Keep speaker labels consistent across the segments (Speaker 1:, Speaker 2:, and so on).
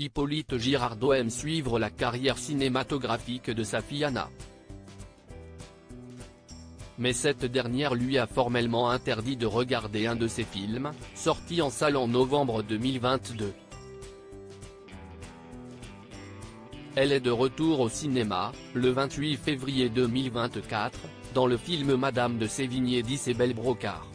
Speaker 1: Hippolyte Girardot aime suivre la carrière cinématographique de sa fille Anna. Mais cette dernière lui a formellement interdit de regarder un de ses films, sorti en salle en novembre 2022. Elle est de retour au cinéma, le 28 février 2024, dans le film Madame de Sévigné d'Isabelle Brocard.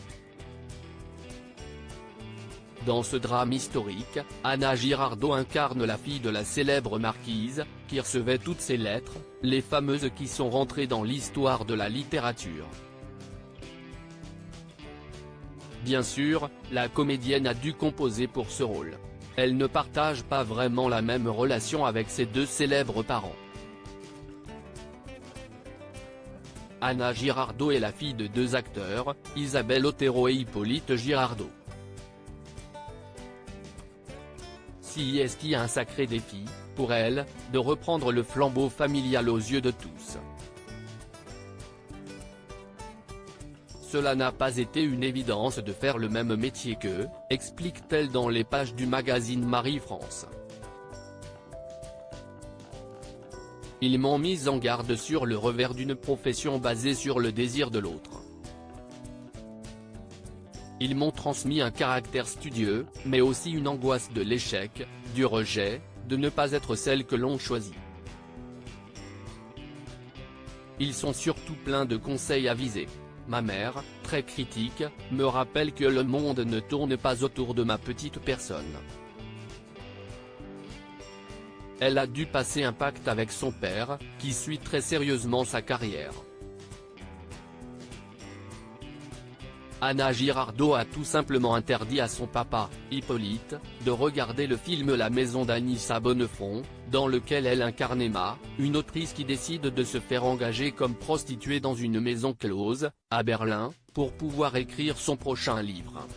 Speaker 1: Dans ce drame historique, Anna Girardot incarne la fille de la célèbre marquise, qui recevait toutes ses lettres, les fameuses qui sont rentrées dans l'histoire de la littérature. Bien sûr, la comédienne a dû composer pour ce rôle. Elle ne partage pas vraiment la même relation avec ses deux célèbres parents. Anna Girardot est la fille de deux acteurs, Isabelle Otero et Hippolyte Girardot. C'est un sacré défi, pour elle, de reprendre le flambeau familial aux yeux de tous. Cela n'a pas été une évidence de faire le même métier qu'eux, explique-t-elle dans les pages du magazine Marie-France. Ils m'ont mise en garde sur le revers d'une profession basée sur le désir de l'autre. Ils m'ont transmis un caractère studieux, mais aussi une angoisse de l'échec, du rejet, de ne pas être celle que l'on choisit. Ils sont surtout pleins de conseils avisés. Ma mère, très critique, me rappelle que le monde ne tourne pas autour de ma petite personne. Elle a dû passer un pacte avec son père, qui suit très sérieusement sa carrière. Anna Girardot a tout simplement interdit à son papa, Hippolyte, de regarder le film La Maison d'Anissa Bonnefond, dans lequel elle incarne Emma, une autrice qui décide de se faire engager comme prostituée dans une maison close, à Berlin, pour pouvoir écrire son prochain livre.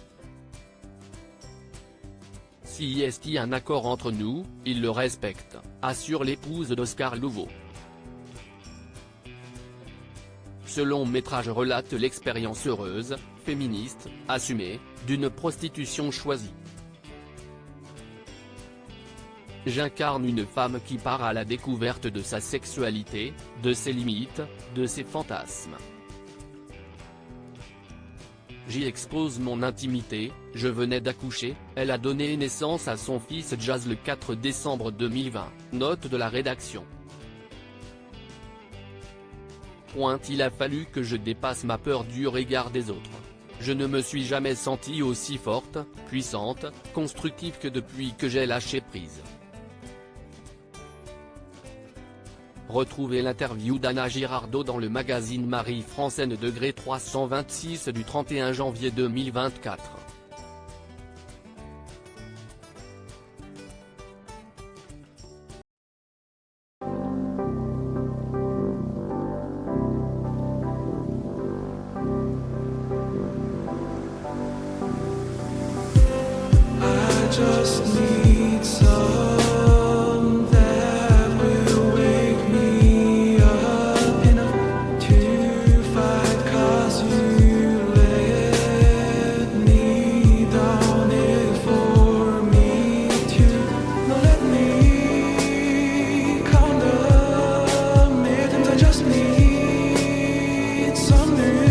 Speaker 1: Si y a un accord entre nous, il le respecte, assure l'épouse d'Oscar Louveau. Ce long métrage relate l'expérience heureuse, féministe, assumée, d'une prostitution choisie. J'incarne une femme qui part à la découverte de sa sexualité, de ses limites, de ses fantasmes. J'y expose mon intimité, je venais d'accoucher, elle a donné naissance à son fils Jazz le 4 décembre 2020, note de la rédaction. Il a fallu que je dépasse ma peur du regard des autres. Je ne me suis jamais sentie aussi forte, puissante, constructive que depuis que j'ai lâché prise. Retrouvez l'interview d'Anna Girardot dans le magazine Marie-France N° 326 du 31 janvier 2024.
Speaker 2: Just need some that will wake me up enough to fight, 'cause you let me down it for me to not let me count the mittens. I just need some new